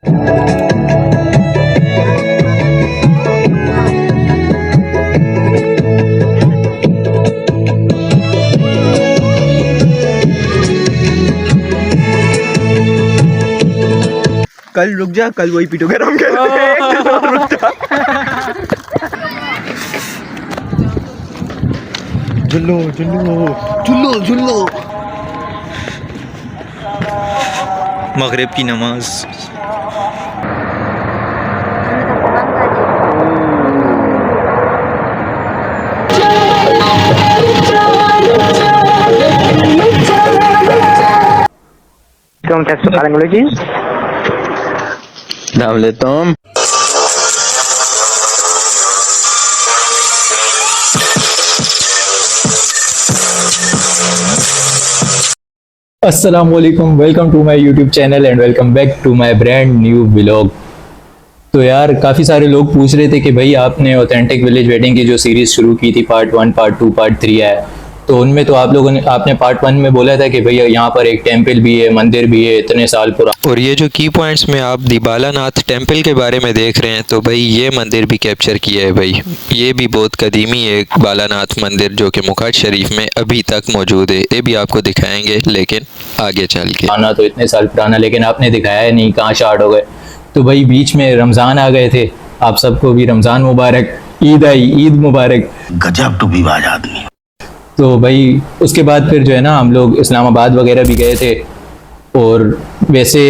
कल रुक जा, कल वही पीटो के हम झुल्लो झुल्लो झुल्लो झुल्लो। मगरिब की नमाज। नाम लेता हूँ। अस्सलामुअलैकुम, welcome to my YouTube channel and welcome back to my brand new vlog. तो यार काफ़ी सारे लोग पूछ रहे थे कि भाई आपने ऑथेंटिक विलेज वेडिंग की जो सीरीज़ शुरू की थी, पार्ट 1, पार्ट 2, पार्ट 3 है, तो उनमें तो आप लोगों ने आपने पार्ट 1 में बोला था कि भैया यहाँ पर एक टेम्पल भी है, मंदिर भी है, इतने साल पुराना। और ये जो की पॉइंट्स में आप दी बालानाथ टेम्पल के बारे में देख रहे हैं, तो भाई ये मंदिर भी कैप्चर किया है भाई। ये भी बहुत कदीमी एक बालानाथ मंदिर जो कि मुकाट शरीफ में अभी तक मौजूद है। ये भी आपको दिखाएंगे लेकिन आगे चल के। आना तो इतने साल पुराना, लेकिन आपने दिखाया नहीं, कहाँ स्टार्ट हो गए। तो भाई बीच में रमज़ान आ गए थे, आप सबको भी रमज़ान मुबारक, ईद आई, ईद मुबारक। गजब टूपीबाज आदमी। तो भाई उसके बाद फिर जो है ना हम लोग इस्लामाबाद वगैरह भी गए थे। और वैसे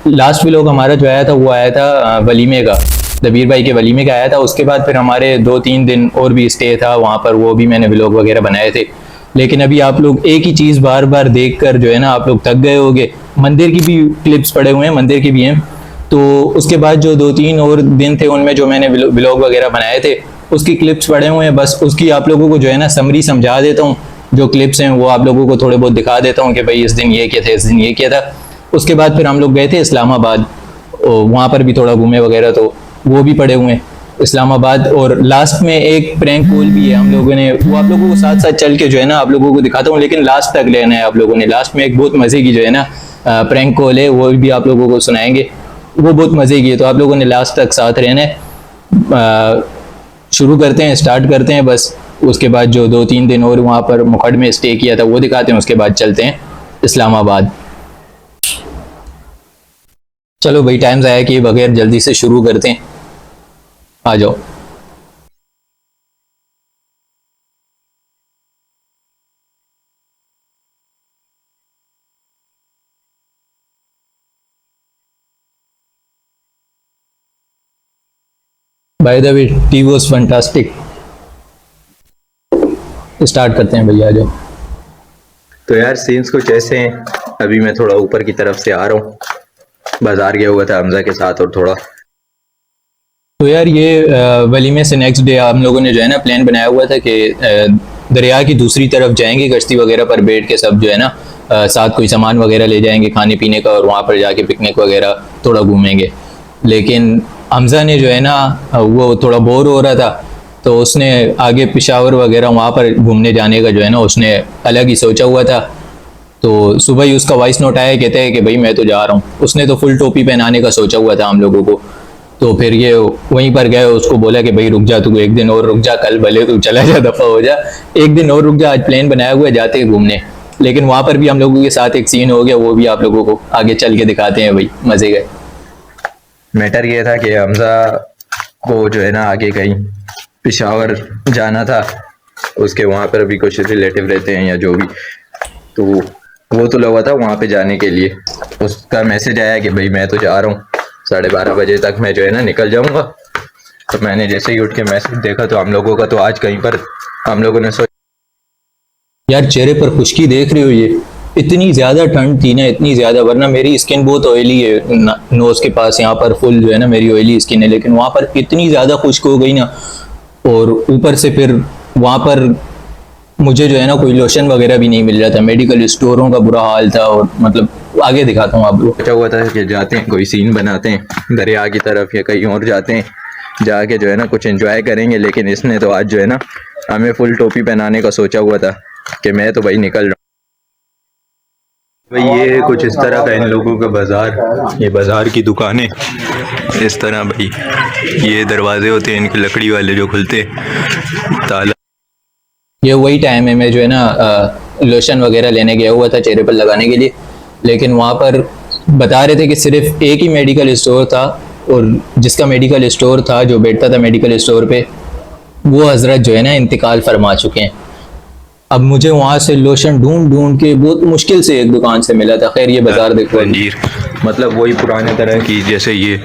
लास्ट व्लॉग हमारा जो आया था वो आया था वलीमे का, दबीर भाई के वलीमे का आया था। उसके बाद फिर हमारे 2-3 दिन और भी स्टे था वहाँ पर, वो भी मैंने व्लॉग वगैरह बनाए थे। लेकिन अभी आप लोग एक ही चीज़ बार बार देख कर जो है ना आप लोग थक गए होगे। मंदिर की भी क्लिप्स पड़े हुए हैं, मंदिर की भी हैं। तो उसके बाद जो 2-3 और दिन थे उनमें जो मैंने व्लॉग वगैरह बनाए थे उसकी क्लिप्स पड़े हुए हैं। बस उसकी आप लोगों को जो है ना समरी समझा देता हूँ। जो क्लिप्स हैं वो आप लोगों को थोड़े बहुत दिखा देता हूँ कि भाई इस दिन ये किया था, इस दिन ये किया था। उसके बाद फिर हम लोग गए थे इस्लामाबाद, वहाँ पर भी थोड़ा घूमे वगैरह, तो वो भी पड़े हुए हैं इस्लामाबाद। और लास्ट में एक प्रैंक कॉल भी है हम लोगों ने, वो आप लोगों को साथ साथ चल के जो है ना आप लोगों को दिखाता हूँ, लेकिन लास्ट तक लेना है आप लोगों ने। लास्ट में एक बहुत मज़े की जो है ना प्रैंक कॉल है, वो भी आप लोगों को सुनाएंगे, वो बहुत मज़े की है। तो आप लोगों ने लास्ट तक साथ रहना है। शुरू करते हैं, स्टार्ट करते हैं बस। उसके बाद जो 2-3 दिन और वहाँ पर मुखड़ में स्टे किया था वो दिखाते हैं, उसके बाद चलते हैं इस्लामाबाद। चलो भाई टाइम ज़ाया किए बगैर जल्दी से शुरू करते हैं, आ जाओ। By the way tea was fantastic. Start करते हैं भैया, आ जाओ। तो यार सीन्स कुछ ऐसे हैं। अभी मैं थोड़ा ऊपर की तरफ से आ रहा हूँ, बाजार गया हुआ था हमजा के साथ और थोड़ा। तो यार ये वलीमे से नेक्स्ट डे हम लोगों ने जो है ना प्लान बनाया हुआ था कि दरिया की दूसरी तरफ जाएंगे, कश्ती वगैरह पर बैठ के सब जो है ना साथ कोई सामान वगैरह ले जाएंगे खाने पीने का, और वहाँ पर जाके पिकनिक वगैरह थोड़ा घूमेंगे। लेकिन हमजा ने जो है ना वो थोड़ा बोर हो रहा था, तो उसने आगे पेशावर वगैरह वहाँ पर घूमने जाने का जो है ना उसने अलग ही सोचा हुआ था। तो सुबह ही उसका वॉइस नोट आया, कहते हैं कि भाई मैं तो जा रहा हूँ। उसने तो फुल टोपी पहनाने का सोचा हुआ था हम लोगों को। तो फिर ये वहीं पर गए, उसको बोला कि भाई रुक जा, तू एक दिन और रुक जा, कल भले तू चला जा, दफा हो जा, एक दिन और रुक जा, आज प्लान बनाया हुआ है जाते हैं घूमने। लेकिन वहाँ पर भी हम लोगों के साथ एक सीन हो गया, वो भी आप लोगों को आगे चल के दिखाते हैं भाई, मजे गए। मैटर ये था कि हमजा को जो है ना आगे कहीं पेशावर जाना था, उसके वहाँ पर भी कुछ रिलेटिव रहते हैं या जो भी, तो वो तो लगा था वहाँ पे जाने के लिए। उसका मैसेज आया कि भाई मैं तो जा रहा हूँ, 12:30 बजे तक मैं जो है ना निकल जाऊंगा। तो मैंने जैसे ही उठ के मैसेज देखा तो हम लोगों का तो आज कहीं पर हम लोगों ने यार चेहरे पर खुश्की देख रहे हो, ये इतनी ज्यादा ठंड थी ना, इतनी ज्यादा, वरना मेरी स्किन बहुत ऑयली है, नोज के पास यहाँ पर फुल जो है ना मेरी ऑयली स्किन है, लेकिन वहाँ पर इतनी ज्यादा खुश्क हो गई ना। और ऊपर से फिर वहाँ पर मुझे जो है ना कोई लोशन वगैरह भी नहीं मिल रहा था, मेडिकल स्टोरों का बुरा हाल था। और मतलब आगे दिखाता हूँ आप लोग। सोचा हुआ था कि जाते हैं कोई सीन बनाते हैं दरिया की तरफ या कहीं और जाते हैं, जाके जो है ना कुछ एंजॉय करेंगे। लेकिन इसने तो आज जो है ना हमें फुल टोपी पहनाने का सोचा हुआ था कि मैं तो भाई निकल रहा भाई ये कुछ इस तरह का इन लोगों का बाजार, ये बाजार की दुकानें इस तरह भाई, ये दरवाजे होते हैं इनके लकड़ी वाले जो खुलते, ताला। ये वही टाइम है मैं जो है ना लोशन वगैरह लेने गया हुआ था चेहरे पर लगाने के लिए, लेकिन वहाँ पर बता रहे थे कि सिर्फ एक ही मेडिकल स्टोर था, और जिसका मेडिकल स्टोर था, जो बैठता था मेडिकल स्टोर पे, वो हजरत जो है ना इंतकाल फरमा चुके हैं। अब मुझे वहाँ से लोशन ढूंढ ढूंढ के बहुत मुश्किल से एक दुकान से मिला था। खैर ये बाजार देखो, अंजीर मतलब वही पुराने तरह की, जैसे ये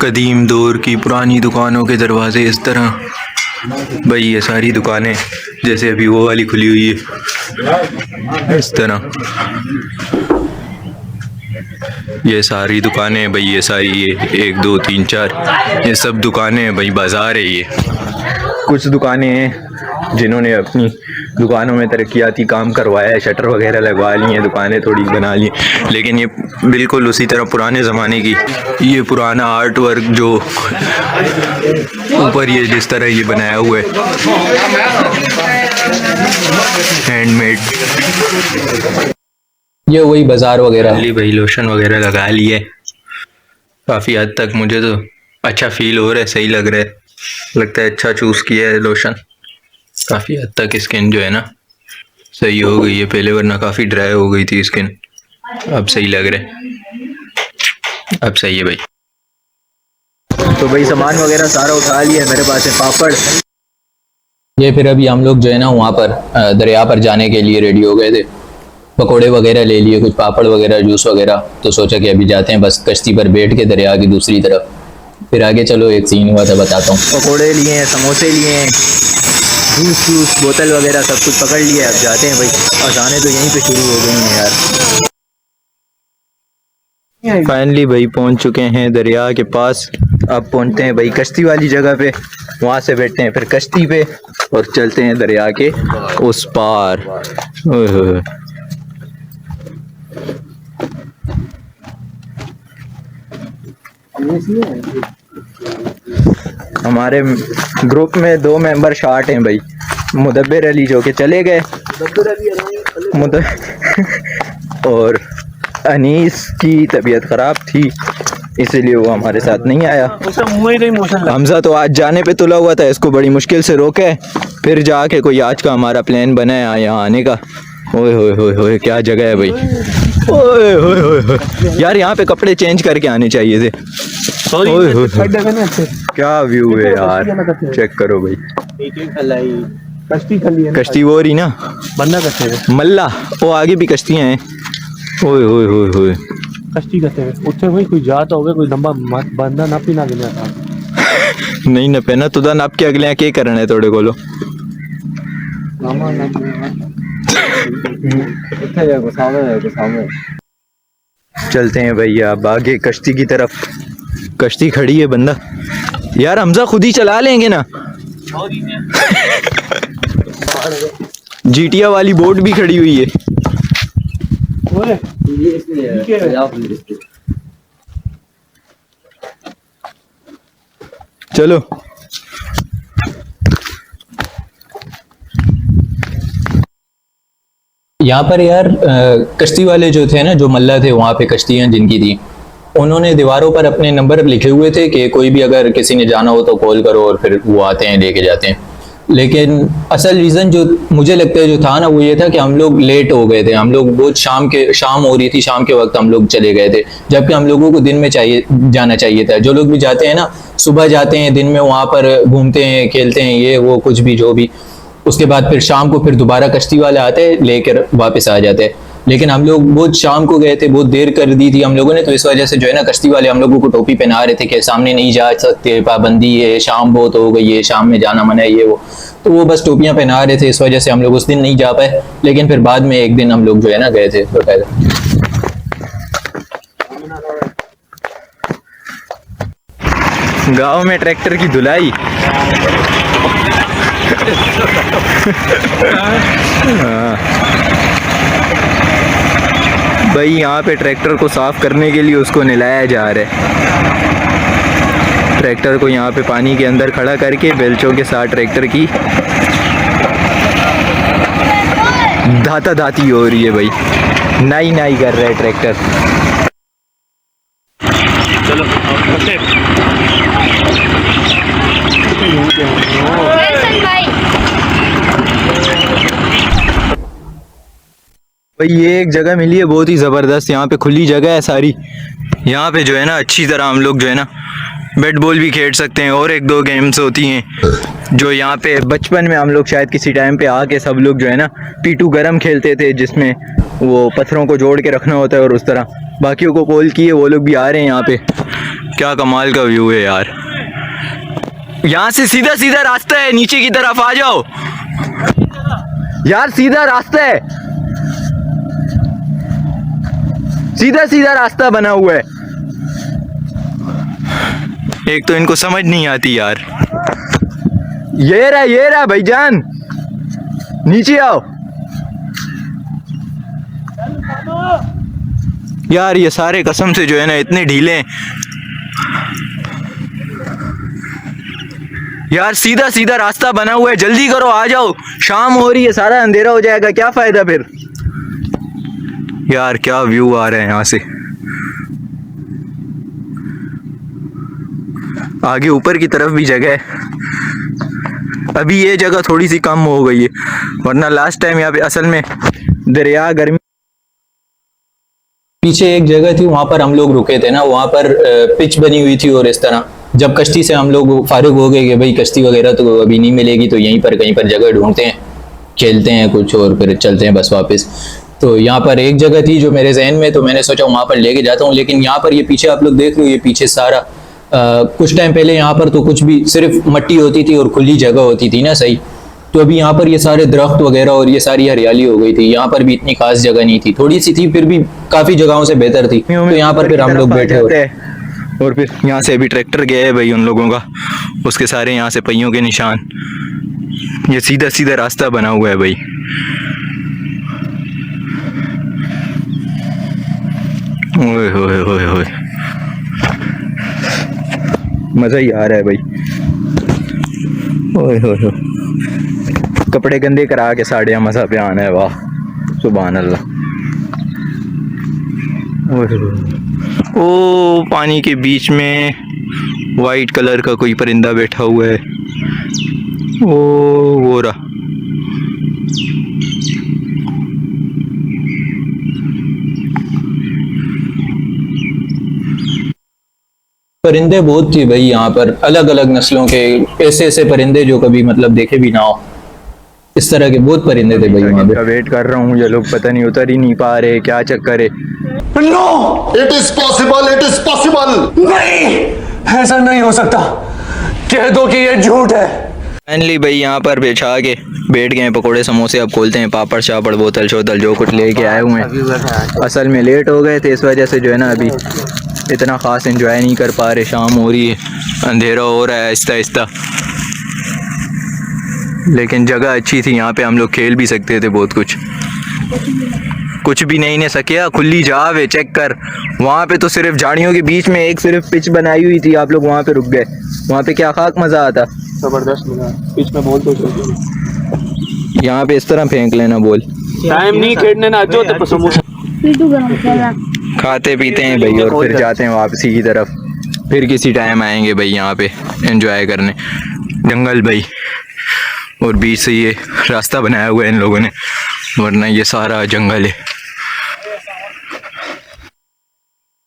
कदीम दौर की पुरानी दुकानों के दरवाजे इस तरह भाई, ये सारी दुकानें जैसे अभी वो वाली खुली हुई है इस तरह, ये सारी दुकानें भाई, ये सारी, ये 1 2 3 4 ये सब दुकानें भाई, बाजार है ये। कुछ दुकानें हैं जिन्होंने अपनी दुकानों में तरक्याती काम करवाया है, शटर वगैरह लगवा ली हैं, दुकानें थोड़ी बना ली, लेकिन ये बिल्कुल उसी तरह पुराने ज़माने की, ये पुराना आर्ट वर्क जो ऊपर ये जिस तरह ये बनाया हुआ है हैंडमेड। ये वही बाजार वगैरह। ली भाई लोशन वगैरह लगा लिए, काफ़ी हद तक मुझे तो अच्छा फील हो रहा है, सही लग रहा है, लगता है अच्छा चूज़ किया है लोशन। काफ़ी हद तक स्किन जो है ना सही हो गई है, पहले वरना काफ़ी ड्राई हो गई थी स्किन, अब सही लग रहा है, अब सही है भाई। तो भाई सामान वगैरह सारा उठा लिया है, मेरे पास है पापड़। ये फिर अभी हम लोग जो है ना वहाँ पर दरिया पर जाने के लिए रेडी हो गए थे, पकोड़े वगैरह ले लिए, कुछ पापड़ वगैरह, जूस वगैरह, तो सोचा कि अभी जाते हैं बस कश्ती पर बैठ के दरिया की दूसरी तरफ। फिर आगे चलो एक सीन हुआ था बताता हूँ। पकोड़े लिए हैं, समोसे लिए हैं, जूस बोतल वगैरह सब कुछ पकड़ लिया है, अब जाते हैं भाई। अजानें तो यहीं पे शुरू हो गई हैं यार। फाइनली भाई पहुंच चुके हैं दरिया के पास, अब पहुंचते हैं भाई कश्ती वाली जगह पे, वहां से बैठते हैं फिर कश्ती पे और चलते हैं दरिया के उस पार। ओए होए। हमारे ग्रुप में 2 मेंबर शार्ट हैं भाई, मुदब्बिर अली जो कि चले गए, और अनीस की तबीयत ख़राब थी इसीलिए वो हमारे साथ नहीं आया। हमजा तो आज जाने पे तुला हुआ था, इसको बड़ी मुश्किल से रोके, फिर जाके कोई आज का हमारा प्लान बना है यहाँ आने का। ओए होए होए होए क्या जगह है भाई, ओए होए होए होए यार, यहाँ पे कपड़े चेंज करके आने चाहिए थे। ओए होए होए क्या व्यू है यार, चेक करो भाई। कश्ती वो रही ना बंदा कश्ती मल्ला, वो आगे भी कश्तियाँ हैं। ओए होए होए होए कश्ती करते हैं उत्थे भाई, कोई जाता होगा, कोई लंबा बंदा ना पीना देना था नहीं न पहना तुदा नाप के अगले क्या करना है थोड़े कोलो। चलते हैं भैया अब आगे कश्ती की तरफ। कश्ती खड़ी है बंदा, यार हमजा खुद ही चला लेंगे ना। जीटिया वाली बोट भी खड़ी हुई है। चलो यहाँ पर यार कश्ती वाले जो थे ना, जो मल्ला थे वहाँ पे कश्तियाँ जिनकी थी, उन्होंने दीवारों पर अपने नंबर लिखे हुए थे कि कोई भी अगर किसी ने जाना हो तो कॉल करो और फिर वो आते हैं लेके जाते हैं। लेकिन असल रीज़न जो मुझे लगता है जो था ना, वो ये था कि हम लोग लेट हो गए थे, हम लोग बहुत शाम हो रही थी, शाम के वक्त हम लोग चले गए थे, जबकि हम लोगों को दिन में जाना चाहिए था। जो लोग भी जाते हैं ना सुबह जाते हैं, दिन में वहाँ पर घूमते हैं, खेलते हैं, ये वो कुछ भी जो भी, उसके बाद फिर शाम को फिर दोबारा कश्ती वाले आते हैं लेकर वापस आ जाते हैं। लेकिन हम लोग बहुत शाम को गए थे, बहुत देर कर दी थी हम लोगों ने, तो इस वजह से जो है ना कश्ती वाले हम लोगों को टोपी पहना रहे थे कि सामने नहीं जा सकते, पाबंदी है, शाम बहुत हो गई है, शाम में जाना मना है, ये वो, तो वो बस टोपियां पहना रहे थे, इस वजह से हम लोग उस दिन नहीं जा पाए। लेकिन फिर बाद में एक दिन हम लोग जो है ना गए थे बकायदा। गांव में ट्रैक्टर की धुलाई। भाई यहाँ पे ट्रैक्टर को साफ करने के लिए उसको नहलाया जा रहा है। ट्रैक्टर को यहाँ पे पानी के अंदर खड़ा करके बेलचों के साथ ट्रैक्टर की धाता धाती हो रही है भाई, नाई नाई कर रहा है ट्रैक्टर। भाई ये एक जगह मिली है बहुत ही ज़बरदस्त, यहाँ पे खुली जगह है सारी। यहाँ पे जो है ना अच्छी तरह हम लोग जो है ना बैट बॉल भी खेल सकते हैं, और एक दो गेम्स होती हैं जो यहाँ पे बचपन में हम लोग शायद किसी टाइम पे आके सब लोग जो है ना पीटू गरम खेलते थे, जिसमें वो पत्थरों को जोड़ के रखना होता है और उस तरह। बाकियों को कॉल किए, वो लोग भी आ रहे हैं यहाँ पे। क्या कमाल का व्यू है यार। यहाँ से सीधा सीधा रास्ता है, नीचे की तरफ आ जाओ यार, सीधा रास्ता है, सीधा सीधा रास्ता बना हुआ है। एक तो इनको समझ नहीं आती यार। ये रहा भाईजान, नीचे आओ यार। ये सारे कसम से जो है ना इतने ढीले हैं यार। सीधा सीधा रास्ता बना हुआ है, जल्दी करो आ जाओ, शाम हो रही है, सारा अंधेरा हो जाएगा, क्या फायदा फिर। यार क्या व्यू आ रहा है यहाँ से। आगे ऊपर की तरफ भी जगह है। अभी ये जगह थोड़ी सी कम हो गई है, वरना लास्ट टाइम यहाँ पे असल में दरिया गर्मी। पीछे एक जगह थी, वहां पर हम लोग रुके थे ना, वहां पर पिच बनी हुई थी। और इस तरह जब कश्ती से हम लोग फारिग हो गए कि भाई कश्ती वगैरह तो अभी नहीं मिलेगी, तो यहीं पर कहीं पर जगह ढूंढते हैं, खेलते हैं कुछ और फिर चलते हैं बस वापस। तो यहाँ पर एक जगह थी जो मेरे जहन में, तो मैंने सोचा वहाँ पर लेके जाता हूँ। लेकिन यहाँ पर ये पीछे आप लोग देख रहे हो, ये पीछे सारा कुछ टाइम पहले यहाँ पर तो कुछ भी सिर्फ मट्टी होती थी और खुली जगह होती थी ना, सही। तो अभी यहाँ पर ये सारे दरख्त वगैरह और ये सारी हरियाली हो गई थी। यहाँ पर भी इतनी खास जगह नहीं थी, थोड़ी सी थी, फिर भी काफी जगहों से बेहतर थी। तो यहाँ पर फिर हम लोग बैठे और फिर यहाँ से अभी ट्रैक्टर गया है भाई उन लोगों का, उसके सारे यहाँ से पहियों के निशान। ये सीधा सीधा रास्ता बना हुआ है भाई। ओए होए होए होए, मजा ही आ रहा है भाई। ओए होए होए, कपड़े गंदे करा के साढ़े मजा पे आना है, वाह सुभान अल्लाह। ओए होए, ओ पानी के बीच में वाइट कलर का कोई परिंदा बैठा हुआ है। ओ वो रहा। परिंदे बहुत थी भाई यहाँ पर, अलग अलग नस्लों के, ऐसे ऐसे परिंदे जो कभी मतलब देखे भी ना हो। इस तरह के बहुत परिंदे थे भाई वहाँ पे। वेट कर रहा हूँ, ये लोग पता नहीं उतर ही नहीं पा रहे, क्या चक्कर है। No, it is possible, it is possible. नहीं, ऐसा नहीं हो सकता, कह दो कि ये झूठ है। फाइनली भाई यहाँ पर बिछा के बैठ गए, पकोड़े समोसे अब खोलते हैं, पापड़ शापड़ बोतल शोतल जो कुछ लेके आए हुए हैं। असल में लेट हो गए थे, इस वजह से जो है ना अभी इतना ख़ास एंजॉय नहीं कर पा रहे। शाम हो रही है, अंधेरा हो रहा है आहिस्ता आहिस्ता, लेकिन जगह अच्छी थी, यहाँ पे हम लोग खेल भी सकते थे बहुत कुछ। कुछ भी नहीं ने सकिया, खुली जाव है, चेक कर। वहाँ पे तो सिर्फ झाड़ियों के बीच में एक सिर्फ पिच बनाई हुई थी, आप लोग वहाँ पे रुक गए। वहाँ पे क्या खाक मज़ा आता। जबरदस्त मजा, बीच में बोल तो यहाँ पे इस तरह फेंक लेना बोल, टाइम नहीं खेलने ना, जो तो समोसा खाते पीते हैं भाई और फिर जाते हैं वापसी की तरफ। फिर किसी टाइम आएंगे भाई यहाँ पे एंजॉय करने। जंगल भाई, और बीच से ये रास्ता बनाया हुआ है इन लोगों ने, वरना ये सारा जंगल है।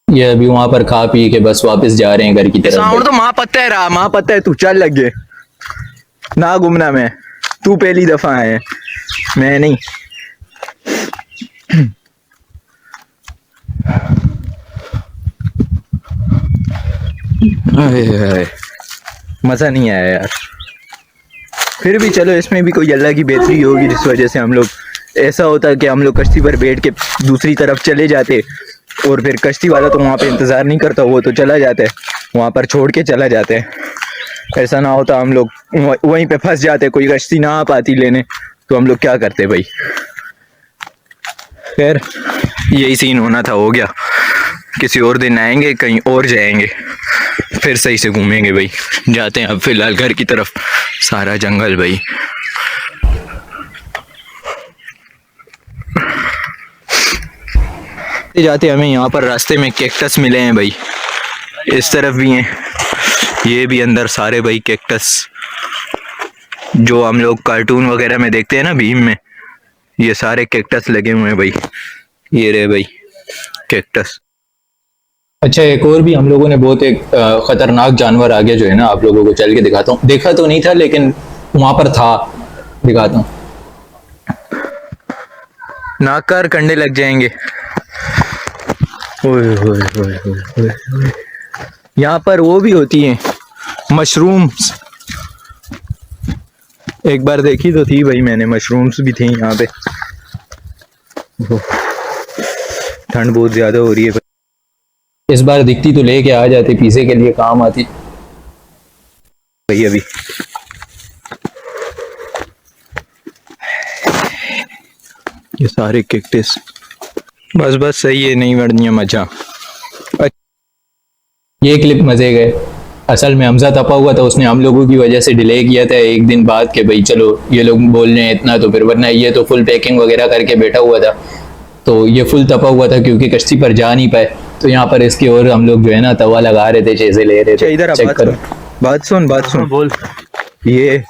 ये अभी वहां पर खा पी के बस वापस जा रहे हैं घर की तरफ। साउंड तो माँ पत्ता है रहा, माँ पत्ता है, तू चल लग गए ना घूमना। मैं तू पहली दफा है, मैं नहीं। मजा नहीं आया यार। फिर भी चलो, इसमें भी कोई अल्लाह की बेहतरी होगी जिस वजह से हम लोग, ऐसा होता कि हम लोग कश्ती पर बैठ के दूसरी तरफ चले जाते और फिर कश्ती वाला तो वहाँ पे इंतज़ार नहीं करता, वो तो चला जाता है, वहाँ पर छोड़ के चला जाता है। ऐसा ना होता हम लोग वहीं पे फंस जाते, कोई कश्ती ना आ पाती लेने, तो हम लोग क्या करते भाई। खैर यही सीन होना था, हो गया। किसी और दिन आएंगे, कहीं और जाएंगे, फिर सही से घूमेंगे भाई। जाते हैं अब फिलहाल घर की तरफ। सारा जंगल भाई, जाते हमें यहाँ पर रास्ते में कैक्टस मिले हैं भाई, इस तरफ भी हैं, ये भी अंदर सारे भाई कैक्टस जो हम लोग कार्टून वगैरह में देखते हैं ना भीम में, ये सारे कैक्टस लगे हुए हैं भाई, ये रहे भाई कैक्टस। अच्छा, एक और भी हम लोगों ने बहुत एक खतरनाक जानवर आगे जो है ना, आप लोगों को चल के दिखाता हूँ, देखा तो नहीं था लेकिन वहां पर था, दिखाता हूँ। नाकार कंडे लग जाएंगे। ओए ओए ओए ओए ओए। यहाँ पर वो भी होती हैं मशरूम्स, एक बार देखी तो थी भाई मैंने, मशरूम्स भी थी यहाँ पे। ठंड बहुत ज्यादा हो रही है, इस बार दिखती तो लेके आ जाती, पिज़्ज़े के लिए काम आती भाई अभी ये सारे कैक्टस, बस बस सही है, नहीं बढ़िया मजा। ये क्लिप मजे गए। असल में हमजा तपा हुआ था, उसने हम लोगों की वजह से डिले किया था एक दिन बाद के भाई चलो ये लोग बोल रहे हैं इतना, तो फिर वरना ये तो फुल पैकिंग वगैरह करके बैठा हुआ था, तो ये फुल तपा हुआ था क्योंकि कश्ती पर जा नहीं पाए, तो यहाँ पर इसकी और हम लोग जो है ना तवा लगा रहे थे, चीजें ले रहे थे। इधर चेक करो, बात सुन बोल। ये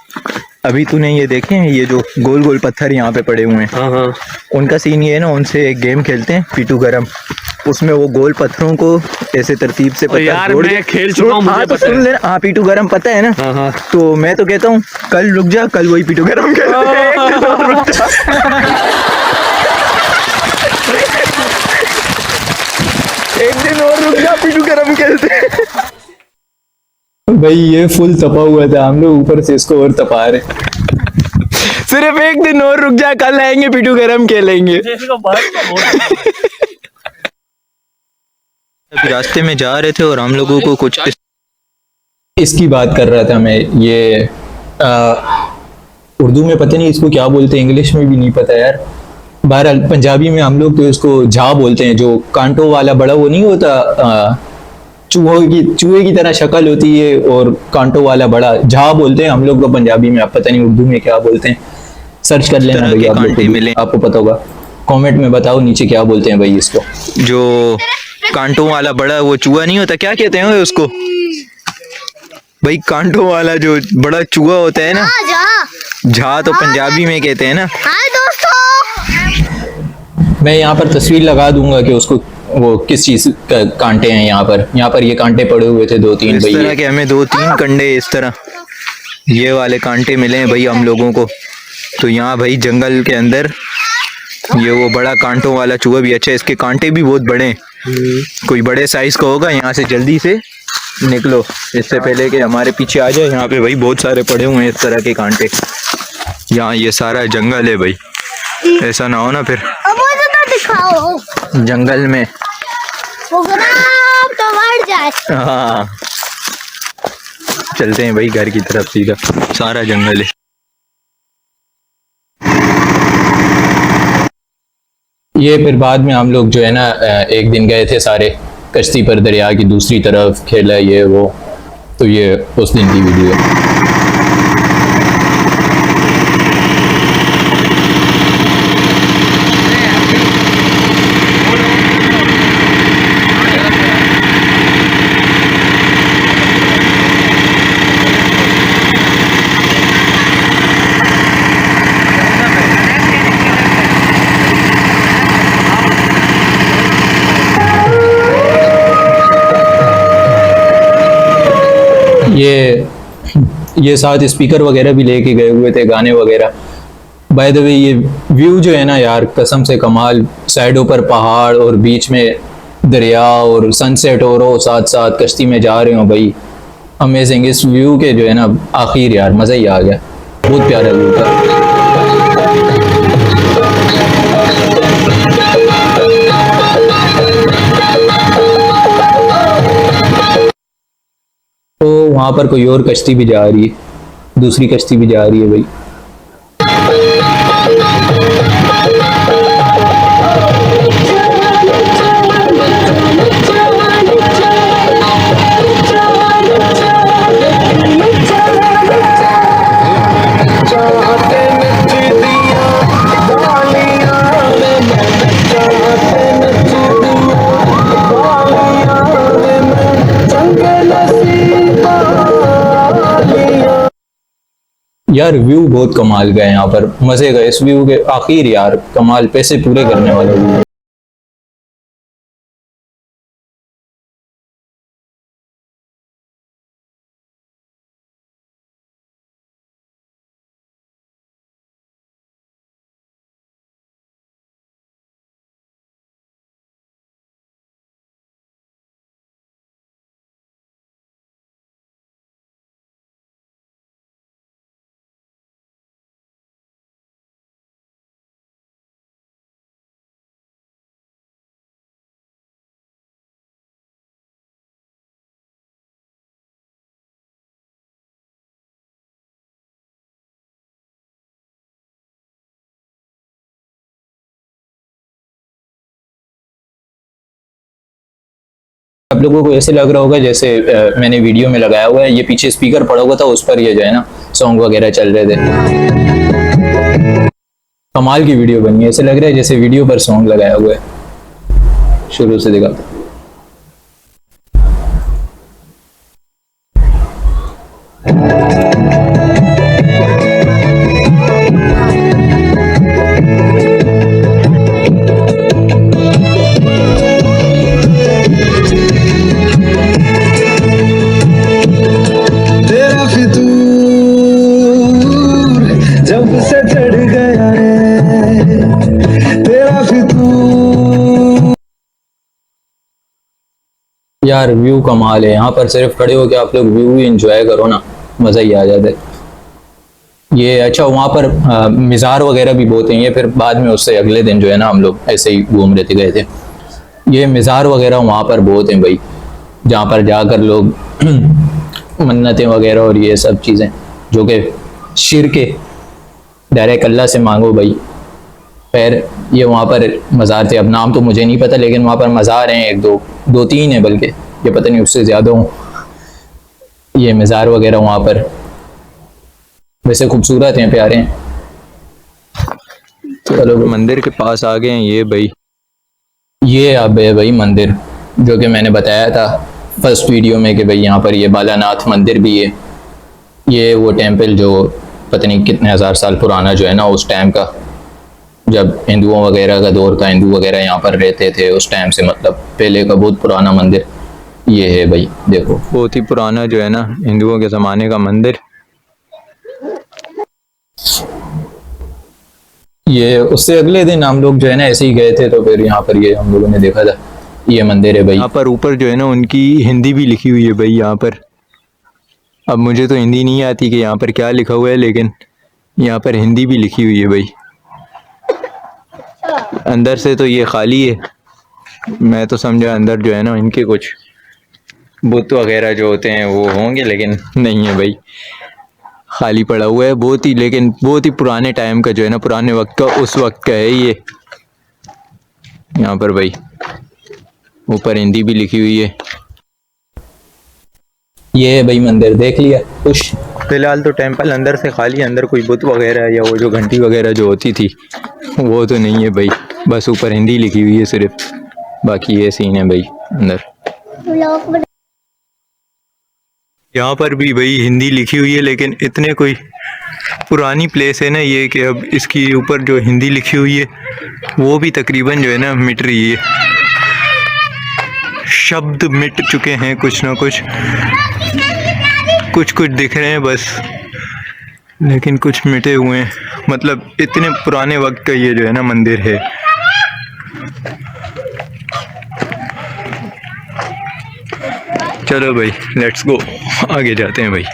अभी तूने ये देखे हैं, ये जो गोल गोल पत्थर यहाँ पे पड़े हुए हैं, हाँ हाँ उनका सीन ये है ना, उनसे एक गेम खेलते हैं पीटू गरम, उसमें वो गोल पत्थरों को ऐसे तरतीब से पत्थर यार जोड़ मैं के- खेल चुका हूँ, हाँ मुझे तो पता सुन है। लेना, हाँ पीटू गरम पता है ना। हाँ हाँ तो मैं तो कहता हूँ कल रुक जा, कल वही पीटू गरम खेलते हैं। रुक जा। एक दिन और रुक जा, पीटू गरम खेलते हैं। भाई ये फुल तपा हुआ था, हम लोग ऊपर से इसको और तपा रहे। सिर्फ एक दिन और रुक जा, कल आएंगे पीटू गरम खेलेंगे। रास्ते में जा रहे थे और हम लोगों को कुछ इसकी बात कर रहा था मैं, ये उर्दू में पता नहीं इसको क्या बोलते हैं, इंग्लिश में भी नहीं पता यार, बहरहाल पंजाबी में हम लोग तो इसको झा बोलते हैं, जो कांटों वाला बड़ा वो नहीं होता, चूहे की तरह शक्ल होती है और कांटों वाला बड़ा, झा बोलते हैं हम लोग को पंजाबी में, आप पता नहीं उर्दू में क्या बोलते हैं, सर्च कर लेना तरह भाई, के आप लोग कांटे को मिले। आपको पता होगा, कमेंट में बताओ नीचे क्या बोलते हैं भाई इसको। जो कांटों वाला बड़ा वो चूहा नहीं होता, क्या कहते हैं उसको भाई, कांटों वाला जो बड़ा चूहा होता है ना, झा तो पंजाबी में कहते हैं ना। मैं यहाँ पर तस्वीर लगा दूंगा कि उसको वो किस चीज का कांटे हैं, यहाँ पर ये कांटे पड़े हुए थे 2-3 इस भाई, तरह के हमें 2-3 कंडे इस तरह ये वाले कांटे मिले हैं भाई हम लोगों को। तो यहाँ भाई जंगल के अंदर ये वो बड़ा कांटों वाला चूहा भी, अच्छा इसके कांटे भी बहुत बड़े हैं, कोई बड़े साइज का होगा। यहाँ से जल्दी से निकलो इससे पहले कि हमारे पीछे आ जाए। यहाँ पे भाई बहुत सारे पड़े हुए हैं इस तरह के कांटे, यहाँ ये सारा जंगल है भाई, ऐसा ना हो ना फिर दिखाओ जंगल में प्रोग्राम तो बढ़ जाए। हाँ चलते हैं भाई घर की तरफ, सीधा सारा जंगल है। ये फिर बाद में हम लोग जो है ना एक दिन गए थे सारे कश्ती पर दरिया की दूसरी तरफ, खेला ये वो, तो ये उस दिन की वीडियो है। ये साथ स्पीकर वगैरह भी लेके गए हुए थे, गाने वगैरह। बाय द वे ये व्यू जो है ना यार कसम से कमाल, साइडों पर पहाड़ और बीच में दरिया और सनसेट हो रहा हो, साथ साथ कश्ती में जा रहे हो भाई, अमेजिंग। इस व्यू के जो है ना आखिर यार मज़ा ही आ गया, बहुत प्यारा व्यू था। तो वहाँ पर कोई और कश्ती भी जा रही है, दूसरी कश्ती भी जा रही है भाई। यार व्यू बहुत कमाल का है यहाँ पर, मजे का। इस व्यू के आखिर यार कमाल, पैसे पूरे करने वाला व्यू है। आप लोगों को ऐसे लग रहा होगा जैसे मैंने वीडियो में लगाया हुआ है, ये पीछे स्पीकर पड़ा हुआ था, उस पर ये जो है ना सॉन्ग वगैरह चल रहे थे। कमाल की वीडियो बनी है, ऐसे लग रहा है जैसे वीडियो पर सॉन्ग लगाया हुआ है। शुरू से देखा तेरा फितूर जब से चढ़ गया रे, तेरा फितूर। यार व्यू कमाल है यहाँ पर, सिर्फ खड़े होकर आप लोग व्यू ही एंजॉय करो ना, मजा ही आ जाता है। ये अच्छा वहाँ पर मिज़ार वगैरह भी बहुत हैं, ये फिर बाद में उससे अगले दिन जो है ना हम लोग ऐसे ही घूम रहे थे, गए थे। ये मिज़ार वगैरह वहाँ पर बहुत हैं भाई, जहाँ पर जाकर लोग मन्नतें वगैरह और ये सब चीज़ें जो कि शिर्क है, डायरेक्ट अल्लाह से मांगो भाई। खैर ये वहाँ पर मज़ार थे, अब नाम तो मुझे नहीं पता, लेकिन वहाँ पर मज़ार हैं, एक दो तीन है बल्कि, ये पता नहीं उससे ज़्यादा हूँ। ये मज़ार वगैरह वहाँ पर वैसे खूबसूरत हैं, प्यारे हैं। चलो मंदिर के पास आ गए हैं ये भाई। ये अब है भाई मंदिर जो कि मैंने बताया था फर्स्ट वीडियो में कि भाई यहाँ पर ये बालानाथ मंदिर भी है। ये वो टेम्पल जो पता नहीं कितने हज़ार साल पुराना जो है ना, उस टाइम का, जब हिंदुओं वगैरह का दौर था, हिंदू वगैरह यहाँ पर रहते थे उस टाइम से, मतलब पहले का बहुत पुराना मंदिर ये है भाई। देखो बहुत ही पुराना जो है ना हिंदुओं के ज़माने का मंदिर। ये उससे अगले दिन हम लोग जो है ना ऐसे ही गए थे, तो फिर यहाँ पर ये हम लोगों ने देखा था, ये मंदिर है भाई। यहाँ पर ऊपर जो है ना उनकी हिंदी भी लिखी हुई है भाई यहाँ पर। अब मुझे तो हिंदी नहीं आती कि यहाँ पर क्या लिखा हुआ है, लेकिन यहाँ पर हिंदी भी लिखी हुई है भाई। अंदर से तो ये खाली है, मैं तो समझा अंदर जो है ना इनके कुछ बुत वगैरह जो होते हैं वो होंगे, लेकिन नहीं है भाई, खाली पड़ा हुआ है बहुत ही। लेकिन बहुत ही पुराने टाइम का जो है ना, पुराने वक्त का, उस वक्त का है ये। यहाँ पर भाई ऊपर हिंदी भी लिखी हुई है। ये है भाई मंदिर, देख लिया खुश। फिलहाल तो टेंपल अंदर से खाली है, अंदर कोई बुत वगैरह या वो जो घंटी वगैरह जो होती थी वो तो नहीं है भाई, बस ऊपर हिंदी लिखी हुई है सिर्फ। बाकी ये सीन है भाई अंदर। यहाँ पर भी भाई हिंदी लिखी हुई है, लेकिन इतने कोई पुरानी प्लेस है ना ये कि अब इसकी ऊपर जो हिंदी लिखी हुई है वो भी तकरीबन जो है ना मिट रही है, शब्द मिट चुके हैं, कुछ ना कुछ कुछ दिख रहे हैं बस, लेकिन कुछ मिटे हुए हैं। मतलब इतने पुराने वक्त का ये जो है ना मंदिर है। चलो भाई लेट्स गो, आगे जाते हैं भाई।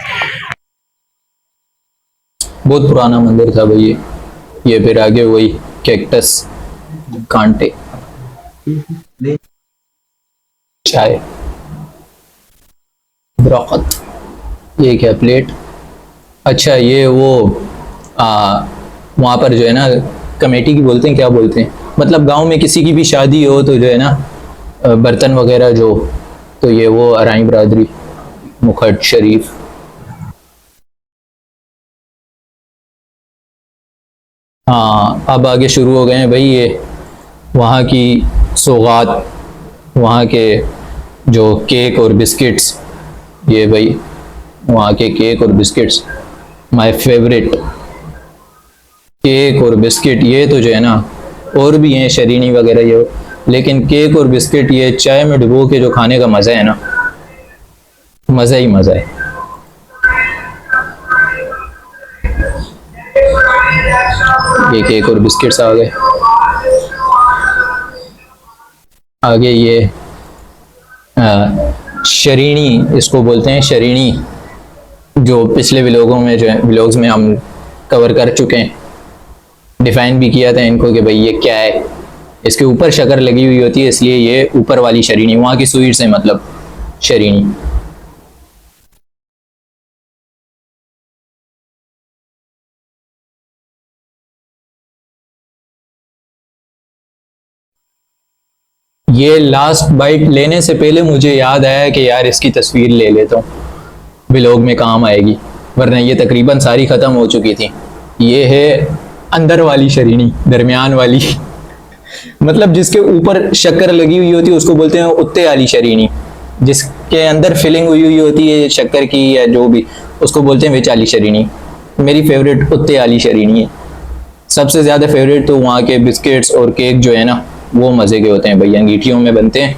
बहुत पुराना मंदिर था भाई ये फिर आगे वही कैक्टस, कांटे, चाय, दरख्त, ये क्या प्लेट। अच्छा ये वो वहाँ पर जो है ना कमेटी की बोलते हैं, क्या बोलते हैं, मतलब गांव में किसी की भी शादी हो तो जो है ना बर्तन वगैरह जो, तो ये वो अराई बरादरी मुखट शरीफ। हाँ अब आगे शुरू हो गए हैं भाई ये वहाँ की सौगात, वहाँ के जो केक और बिस्किट्स, ये भाई वहाँ के केक और बिस्किट्स माय फेवरेट केक और बिस्किट, ये तो जो है ना, और भी हैं शरीनी वगैरह ये, लेकिन केक और बिस्किट ये चाय में डुबो के जो खाने का मज़ा है ना, मज़ा ही मज़ा है। ये केक और बिस्किट्स आ गए। आगे ये शरीनी इसको बोलते हैं, शरीनी, जो पिछले व्लॉगों में जो है, व्लॉग्स में हम कवर कर चुके हैं, डिफाइन भी किया था इनको कि भाई ये क्या है। इसके ऊपर शक्कर लगी हुई होती है, इसलिए ये ऊपर वाली शरीनी, वहाँ की स्वीट्स है मतलब शरीनी। ये लास्ट बाइट लेने से पहले मुझे याद आया कि यार इसकी तस्वीर ले लेता हूँ, व्लॉग में काम आएगी, वरना ये तकरीबन सारी ख़त्म हो चुकी थी। ये है अंदर वाली शरीनी, दरमियान वाली मतलब जिसके ऊपर शक्कर लगी हुई होती है उसको बोलते हैं उत्ते वाली शरीनी, जिसके अंदर फिलिंग हुई हुई होती है शक्कर की या जो भी, उसको बोलते हैं विच वाली शरीनी। मेरी फेवरेट उत्ते वाली शरीनी है। सबसे ज़्यादा फेवरेट तो वहाँ के बिस्किट्स और केक जो है ना, वो मज़े के होते हैं भाई, अंगीठियों में बनते हैं।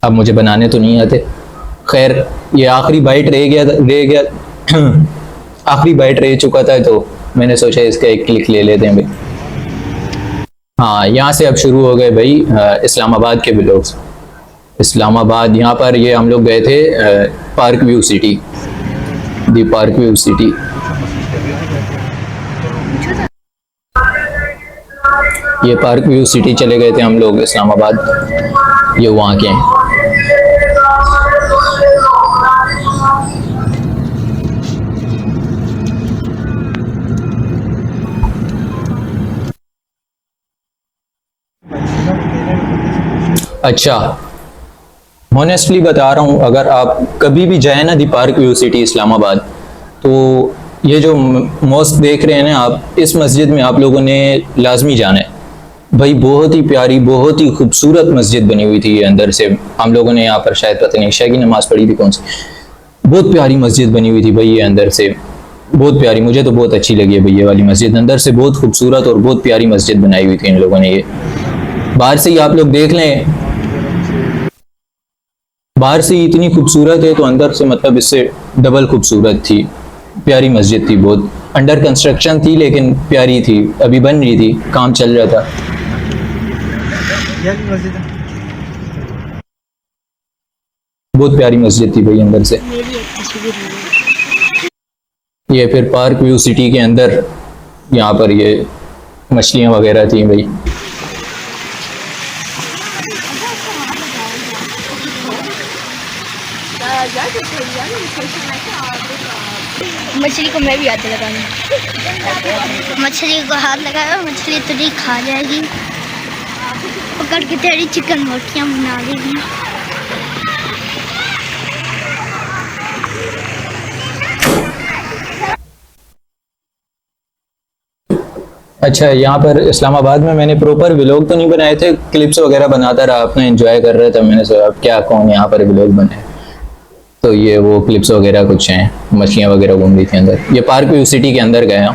अब मुझे बनाने तो नहीं आते। खैर ये आखिरी बाइट रह गया आखिरी बाइट रह चुका था, तो मैंने सोचा इसका एक क्लिक ले लेते हैं भाई। हाँ, यहाँ से अब शुरू हो गए भाई इस्लामाबाद के व्लॉग्स। इस्लामाबाद, यहाँ पर ये हम लोग गए थे पार्क व्यू सिटी, दी पार्क व्यू सिटी। ये पार्क व्यू सिटी चले गए थे हम लोग इस्लामाबाद, ये वहाँ के हैं। अच्छा, ऑनेस्टली बता रहा हूँ, अगर आप कभी भी जाए ना दी पार्क व्यू सिटी इस्लामाबाद, तो ये जो मॉस्क देख रहे हैं ना आप, इस मस्जिद में आप लोगों ने लाजमी जाना है भाई। बहुत ही प्यारी, बहुत ही खूबसूरत मस्जिद बनी हुई थी ये अंदर से। हम लोगों ने यहाँ पर शायद पता नहीं इशा की नमाज पढ़ी थी कौन सी, बहुत प्यारी मस्जिद बनी हुई थी भाई ये अंदर से, बहुत प्यारी। मुझे तो बहुत अच्छी लगी है भाई ये वाली मस्जिद, अंदर से बहुत खूबसूरत और बहुत प्यारी मस्जिद बनाई हुई थी इन लोगों ने। ये बाहर से ही आप लोग देख लें, बाहर से इतनी खूबसूरत है तो अंदर से मतलब इससे डबल खूबसूरत थी। प्यारी मस्जिद थी, बहुत अंडर कंस्ट्रक्शन थी लेकिन प्यारी थी, अभी बन रही थी, काम चल रहा था। बहुत प्यारी मस्जिद थी भाई अंदर से। ये फिर पार्क व्यू सिटी के अंदर, यहाँ पर ये मछलियाँ वगैरह थी भाई। मछली को मैं भी हाथ लगाऊंगी। मछली को हाथ लगाया, मछली तुझे खा जाएगी, पकड़ के तेरी चिकन मोटियाँ बना देगी। अच्छा, यहाँ पर इस्लामाबाद में मैंने प्रॉपर व्लॉग तो नहीं बनाए थे, क्लिप्स वगैरह बनाता रहा, अपना एंजॉय कर रहा था। मैंने सोचा अब क्या कौन यहाँ पर व्लॉग बने, तो ये वो क्लिप्स वगैरह कुछ हैं, मछलियाँ वगैरह घूम रही थी अंदर। ये पार्क व्यू सिटी के अंदर गए हैं।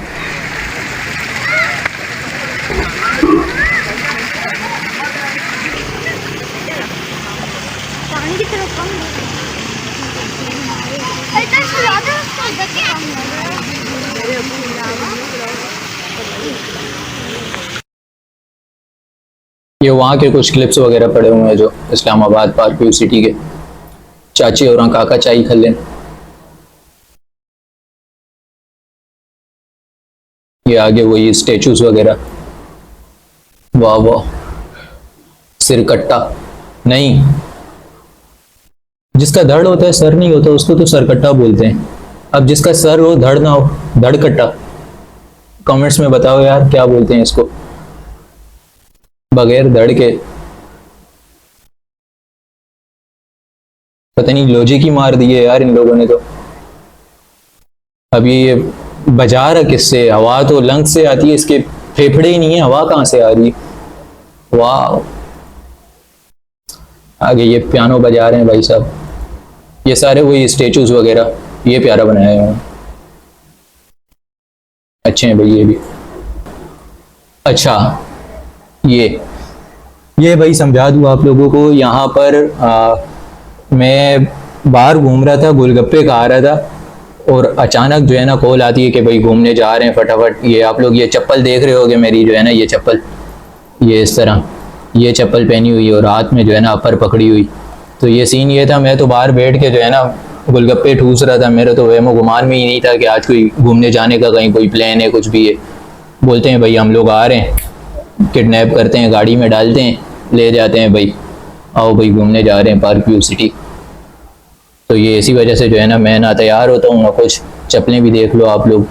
पानी की तरफ कम ये वहाँ के कुछ क्लिप्स वगैरह पड़े हुए हैं जो इस्लामाबाद पार्क व्यू सिटी के। चाची और काका चाय खा लें। ये आगे वही स्टेचूज वगैरह, वाह वाह। सिरकट्टा नहीं, जिसका धड़ होता है सर नहीं होता उसको तो सरकट्टा बोलते हैं। अब जिसका सर हो धड़ ना हो, धड़कट्टा। कमेंट्स में बताओ यार क्या बोलते हैं इसको, बगैर धड़ के। पता नहीं लॉजिक ही मार दिए यार इन लोगों ने तो। अब ये बजा रहा किससे, हवा तो लंग से आती है, इसके फेफड़े ही नहीं है, हवा कहाँ से आ रही है। वाह, आगे ये पियानो बजा रहे हैं भाई साहब। ये सारे वही स्टेचूज वगैरह, ये प्यारा बनाया है। अच्छे हैं भाई ये भी। अच्छा ये भाई समझा दूँ आप लोगों को, यहाँ पर मैं बाहर घूम रहा था, गोलगप्पे खा रहा था और अचानक जो है ना कॉल आती है कि भाई घूमने जा रहे हैं फटाफट। ये आप लोग ये चप्पल देख रहे होगे मेरी, जो है ना ये चप्पल, ये इस तरह ये चप्पल पहनी हुई और हाथ में जो है ना अपर पकड़ी हुई। तो ये सीन ये था, मैं तो बाहर बैठ के जो है ना गोलगप्पे ठूस रहा था। मेरा तो वहमो गुमान में ही नहीं था कि आज कोई घूमने जाने का कहीं कोई प्लान है, कुछ भी है। बोलते हैं भाई हम लोग आ रहे हैं, किडनैप करते हैं, गाड़ी में डालते हैं, ले जाते हैं भाई, आओ भाई घूमने जा रहे हैं पार्क व्यू सिटी। तो ये इसी वजह से जो है ना मैं ना तैयार होता हूँ ना कुछ। चप्पलें भी देख लो आप लोग,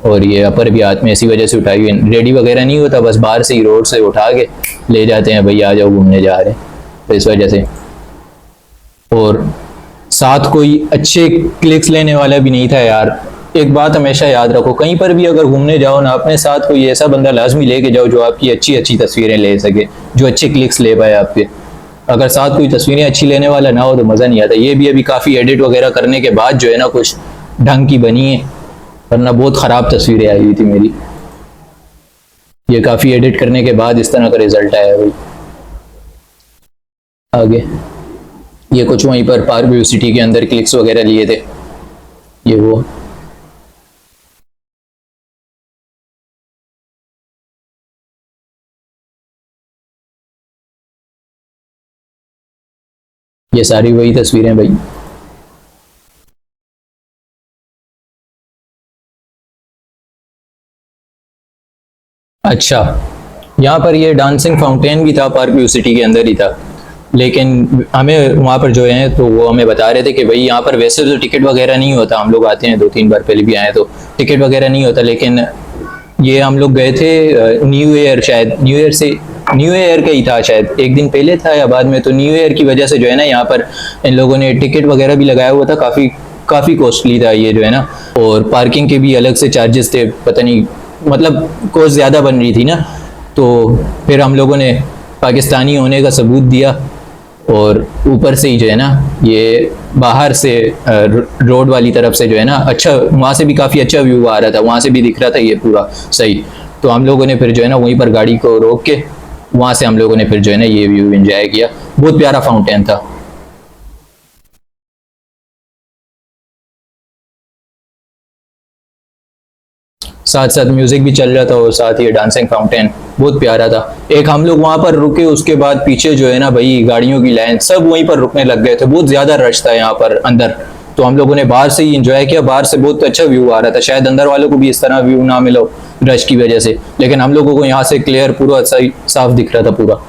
और ये अपर भी हाथ में इसी वजह से उठाई हुई, रेडी वगैरह नहीं होता, बस बाहर से ही रोड से उठा के ले जाते हैं भाई, आ जाओ घूमने जा रहे हैं, तो इस वजह से। और साथ कोई अच्छे क्लिक्स लेने वाला भी नहीं था यार। एक बात हमेशा याद रखो, कहीं पर भी अगर घूमने जाओ ना, अपने साथ कोई ऐसा बंदा लाजमी लेके जाओ जो आपकी अच्छी अच्छी तस्वीरें ले सके, जो अच्छे क्लिक्स ले पाए आपके। अगर साथ कोई तस्वीरें अच्छी लेने वाला ना हो तो मज़ा नहीं आता। ये भी अभी काफ़ी एडिट वगैरह करने के बाद जो है ना कुछ ढंग की बनी है, वरना बहुत ख़राब तस्वीरें आई हुई थी मेरी। ये काफ़ी एडिट करने के बाद इस तरह का रिजल्ट आया भाई। आगे ये कुछ वहीं पर पार्क व्यू सिटी के अंदर क्लिक्स वगैरह लिए थे, ये वो। ये सारी वही तस्वीरें भाई। अच्छा, यहाँ पर ये डांसिंग फाउंटेन भी था, पार्क व्यू सिटी के अंदर ही था, लेकिन हमें वहाँ पर जो है तो वो हमें बता रहे थे कि भाई यहाँ पर वैसे तो टिकट वगैरह नहीं होता। हम लोग आते हैं 2-3 बार पहले भी आए तो टिकट वगैरह नहीं होता, लेकिन ये हम लोग गए थे न्यू ईयर, शायद न्यू ईयर का ही था, शायद एक दिन पहले था या बाद में। तो न्यू ईयर की वजह से जो है ना यहाँ पर इन लोगों ने टिकट वगैरह भी लगाया हुआ था, काफ़ी कॉस्टली था ये जो है ना। और पार्किंग के भी अलग से चार्जेस थे, पता नहीं, मतलब कॉस्ट ज़्यादा बन रही थी ना। तो फिर हम लोगों ने पाकिस्तानी होने का सबूत दिया और ऊपर से ही जो है ना ये बाहर से रोड वाली तरफ से जो है ना अच्छा, वहाँ से भी काफ़ी अच्छा व्यू आ रहा था, वहाँ से भी दिख रहा था ये पूरा सही। तो हम लोगों ने फिर जो है ना वहीं पर गाड़ी को रोक के वहाँ से हम लोगों ने फिर जो है ना ये व्यू एंजॉय किया। बहुत प्यारा फाउंटेन था। साथ साथ म्यूजिक भी चल रहा था और साथ ये डांसिंग फाउंटेन बहुत प्यारा था। एक हम लोग वहां पर रुके, उसके बाद पीछे जो है ना भाई गाड़ियों की लाइन, सब वहीं पर रुकने लग गए थे, बहुत ज्यादा रश था यहाँ पर अंदर। तो हम लोगों ने बाहर से ही एंजॉय किया, बाहर से बहुत अच्छा व्यू आ रहा था। शायद अंदर वालों को भी इस तरह व्यू ना मिलो रश की वजह से, लेकिन हम लोगों को यहाँ से क्लियर पूरा सही साफ दिख रहा था पूरा।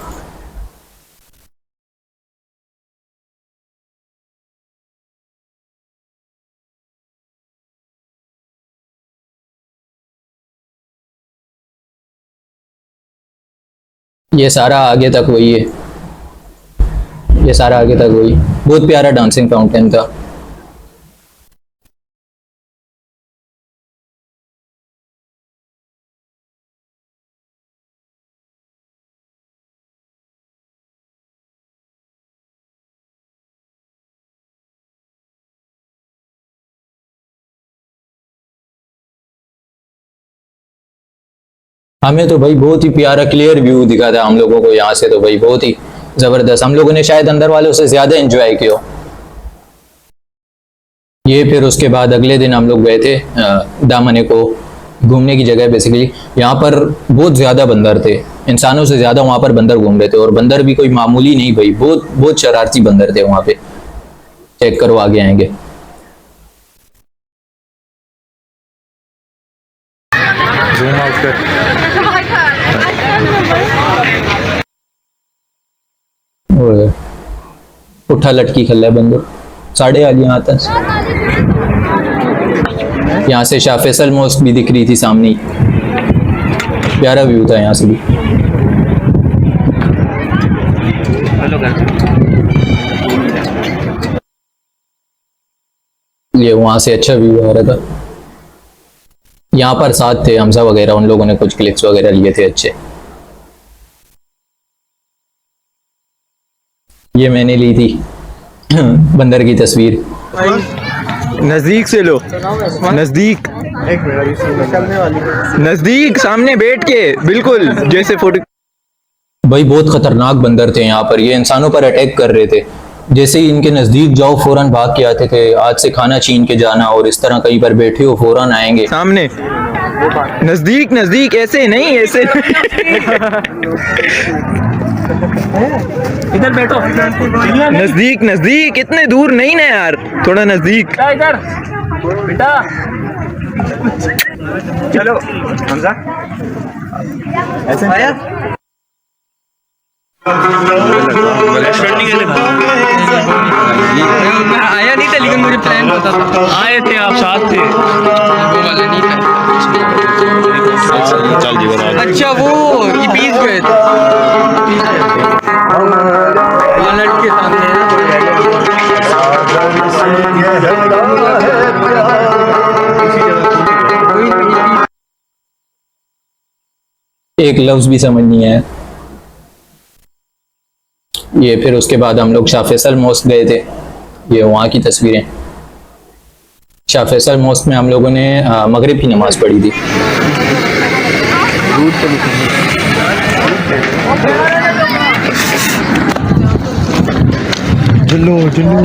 ये सारा आगे तक वही है, ये सारा आगे तक वही। बहुत प्यारा डांसिंग फाउंटेन था। हमें तो भाई बहुत ही प्यारा क्लियर व्यू दिखा था हम लोगों को यहाँ से, तो भाई बहुत ही जबरदस्त। हम लोगों ने शायद अंदर वालों से ज्यादा एंजॉय किया। ये फिर उसके बाद अगले दिन हम लोग गए थे दामने को, घूमने की जगह बेसिकली। यहाँ पर बहुत ज्यादा बंदर थे, इंसानों से ज्यादा वहाँ पर बंदर घूम रहे थे। और बंदर भी कोई मामूली नहीं भाई, बहुत बहुत शरारती बंदर थे वहाँ पे। चेक करो, आगे आएंगे। जूम आउट कर। उठा लटकी खल्ला बंदर, साढ़े आलियां आता। यहाँ से शाह फैसल मॉस्क भी दिख रही थी सामने, प्यारा व्यू था यहाँ से भी। ये वहां से अच्छा व्यू आ रहा था। यहाँ पर साथ थे हमजा वगैरह, उन लोगों ने कुछ क्लिक्स वगैरह लिए थे अच्छे। ये मैंने ली थी बंदर की तस्वीर। नजदीक से लो, नजदीक। नजदीक सामने बैठ के बिल्कुल जैसे फोटो। भाई बहुत खतरनाक बंदर थे यहाँ पर, ये इंसानों पर अटैक कर रहे थे। जैसे ही इनके नजदीक जाओ फौरन भाग के आते थे। आज से खाना छीन के जाना और इस तरह कहीं पर बैठे हो फौरन आएंगे। सामने नजदीक नजदीक, ऐसे नहीं, ऐसे इधर बैठो। नजदीक नजदीक, इतने दूर नहीं ना यार, थोड़ा नजदीक। इधर बेटा चलो हमजा ऐसे आया। आया नहीं था लेकिन मुझे प्लान पता था। आए थे आप, साथ थे। वो वाला नहीं था। अच्छा वो ये पीस गए थे वॉलेट के सामने है ना। एक लफ्ज भी समझ नहीं आया। ये फिर उसके बाद हम लोग शाह फैसल मॉस्क गए थे। ये वहाँ की तस्वीरें। शाह फैसल मॉस्क में हम लोगों ने मगरिब की नमाज पढ़ी थी। जुल्लो जुल्लो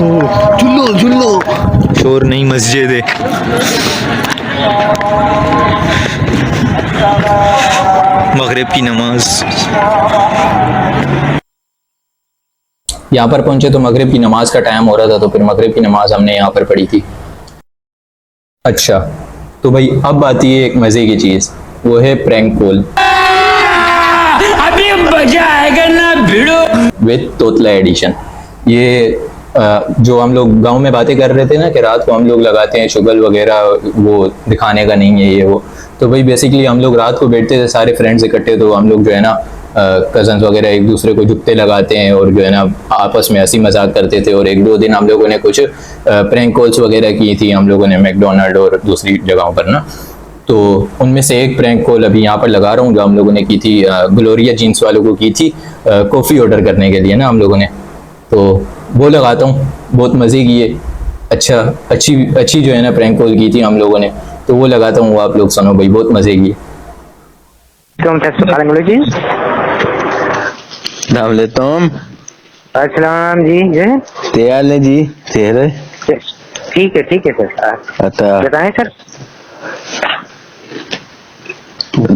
जुल्लो जुल्लो, शोर नहीं मस्जिद है। मगरिब की नमाज। यहाँ पर पहुंचे तो मगरिब की नमाज का टाइम हो रहा था, तो फिर मगरिब की नमाज हमने यहाँ पर पढ़ी थी। अच्छा तो भाई अब आती है एक मजे की चीज, वो है प्रैंक कॉल। अभी मजा आएगा ना भिड़ो विद तोतला एडिशन। ये जो हम लोग गांव में बातें कर रहे थे ना कि रात को हम लोग लगाते हैं शुगल वगैरह, वो दिखाने का नहीं है ये वो। तो भाई बेसिकली हम लोग रात को बैठते थे सारे फ्रेंड्स इकट्ठे, तो हम लोग जो है ना कजन्स वगैरह एक दूसरे को जुत्ते लगाते हैं और जो है ना आपस में हंसी मजाक करते थे। और एक दो दिन हम लोगों ने कुछ प्रैंक कॉल्स वगैरह की थी हम लोगों ने मैकडोनल्ड और दूसरी जगहों पर ना। तो उनमें से एक प्रैंक कॉल अभी यहाँ पर लगा रहा हूँ जो हम लोगों ने की थी, ग्लोरिया जीन्स वालों को की थी कॉफ़ी ऑर्डर करने के लिए ना हम लोगों ने। तो वो लगाता हूँ, बहुत मज़े की है। अच्छा अच्छी जो है ना प्रैंक कॉल की थी हम लोगों ने, तो वो लगाता हूँ, वो आप लोग सुनो भाई, बहुत मज़े की है। अस्सलाम जी तैयार है जी, चेहरे ठीक है सर। अच्छा बताएं सर।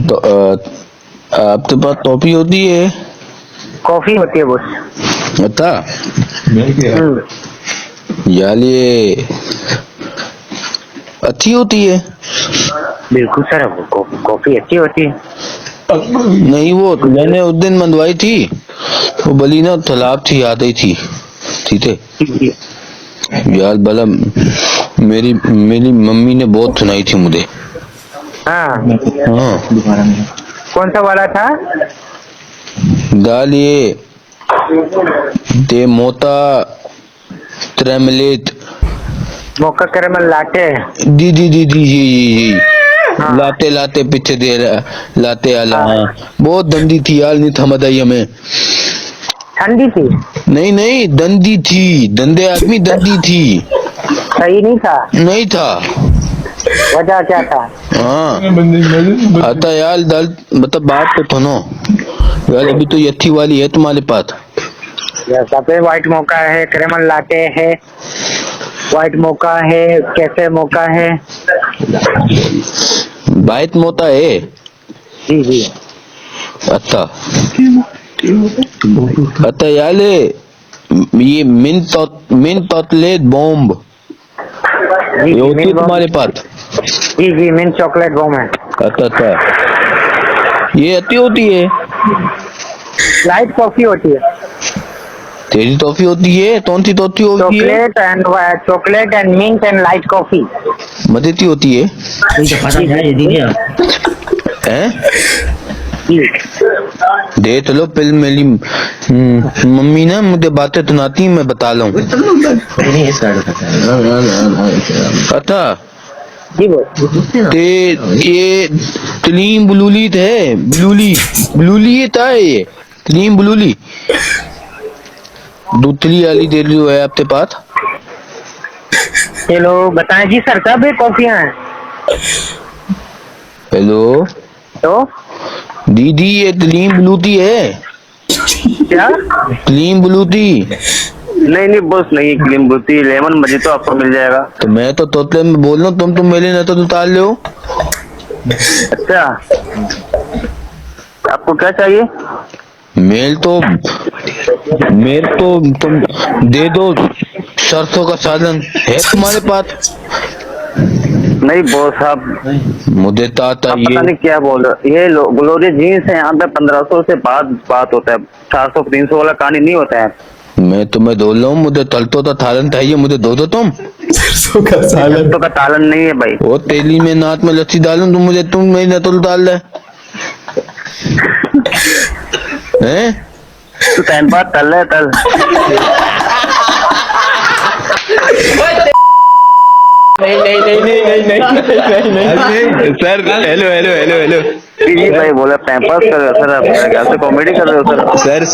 तो आपके पास टॉफी होती है? कॉफी होती है बस। अच्छा यार ये अच्छी होती है? बिल्कुल सर, कॉफी अच्छी होती है। नहीं वो मैंने उस दिन मंगवाई थी, वो बली ना तालाब थी, याद ही थी, ठीक है यार। भला मेरी मम्मी ने बहुत सुनाई थी मुझे। हाँ कौन सा वाला था? दाल ये ते मोता ट्रेमलेट मौका कैरेमल लाटे। जी लाते पीछे दे लाते आला। बहुत दंदी थी यार, नहीं थमद आई हमें। ठंडी थी? नहीं दंदी थी, दंदे आदमी दंदी थी। सही नहीं था। वजह क्या था? हाँ आता यार दाल, मतलब बात तो सुनो यार, अभी तो ये अच्छी वाली है तुम्हारे पास। सफेद व्हाइट मौका है, कैरेमल लाटे है, व्हाइट मौका है, कैसे मौका है? व्हाइट मोता है जी। अच्छा यार ये मिंट चॉकलेट बॉम्ब ये होती है तुम्हारे पास? जी मिंट चॉकलेट बॉम्ब है। अच्छा ये अच्छी होती है? लाइट कॉफी होती है। तेरी टॉफी होती है? कौन सी टॉफी होती है? Chocolate and mint and light coffee. मजे की होती है? दे चलो फिर मेरी मम्मी ना मुझे बातें सुनाती, मैं बता लूं। अच्छा ते ये क्रीम ब्लूली थे, ब्लूली था ये क्रीम ब्लूली दूसरी वाली दे जो है आपके पास? चलो बताएं जी सर, सब कॉफियां हैं? हेलो तो दीदी, ये क्लीन ब्लूटी है, क्या? क्लीन ब्लूटी। नहीं नहीं बॉस, नहीं क्रीम बुती लेमन मजी तो आपको मिल जाएगा। तो मैं तो तोतले में बोल रहा हूँ, तुम मेरे न तो उतार लो। अच्छा, आपको क्या चाहिए? मेल तो तुम दे दो, सरसों का सालन है तुम्हारे पास? नहीं बॉस साहब, मुझे तो आता आप पता ये नहीं क्या बोल रहे हो। ये ग्लोरी जीन्स है, यहाँ पे 1500 से बात होता है, 400-300 वाला कहानी नहीं होता है। मैं तुम्हें बोल रहा हूँ, मुझे तलतो तो थालन चाहिए, मुझे दो तुम। सरसों का सालन तो का तालन नहीं है भाई। वो तेली में नाक में लस्सी डालूं, तुम मेरी नतुल डाल रहे हैं। तू टाइम बाद तल रहा है, तल। नहीं सर, हेलो जी भाई बोला टाइम पास कर रहे हो सर, आप क्या से कॉमेडी कर रहे हो सर?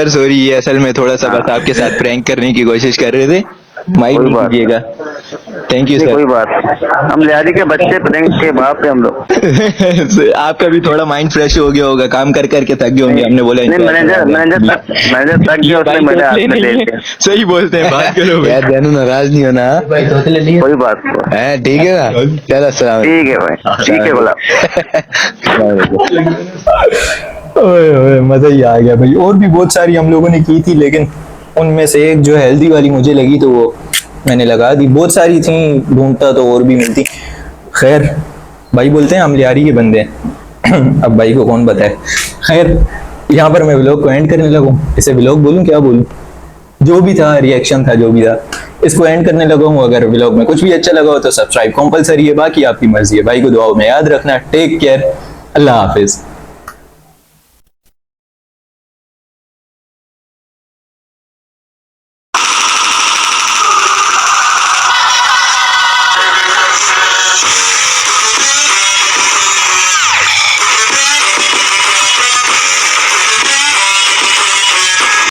सॉरी, ये असल में थोड़ा सा बस आपके साथ प्रैंक करने की कोशिश कर रहे थे, माइंड कोई नहीं बात कीजिएगा। थैंक यू नहीं, सर। कोई बात, हम लिहाजी के बच्चे प्रेंक के बाप है हम लोग। आपका भी थोड़ा माइंड फ्रेश हो गया होगा, काम कर करके थक गए होंगे, हमने बोला नहीं, मैनेजर तक गया, उसने मेरे हाथ में दे दिया। सही बोलते हैं, बात करो यार जानू, नाराज नहीं होना। कोई बात नहीं, है ठीक है ना? चलो सलाम। ठीक है भाई, ठीक है बोला। ओए मजा ही आ गया भाई। और भी बहुत सारी हम लोगों ने की थी, लेकिन उनमें से एक जो हेल्दी वाली मुझे लगी तो वो मैंने लगा दी। बहुत सारी थी, ढूंढता तो और भी मिलती। खैर, भाई बोलते हैं हम लियारी के बंदे हैं। अब भाई को कौन बताए। खैर, यहाँ पर मैं व्लॉग को एंड करने लगूँ। इसे व्लॉग बोलूँ क्या बोलूँ, जो भी था रिएक्शन था, जो भी था, इसको एंड करने लगा हूँ। अगर व्लॉग में कुछ भी अच्छा लगा हो तो सब्सक्राइब कंपलसरी है, बाकी आपकी मर्जी है। भाई को दुआओं में याद रखना। टेक केयर, अल्लाह हाफिज।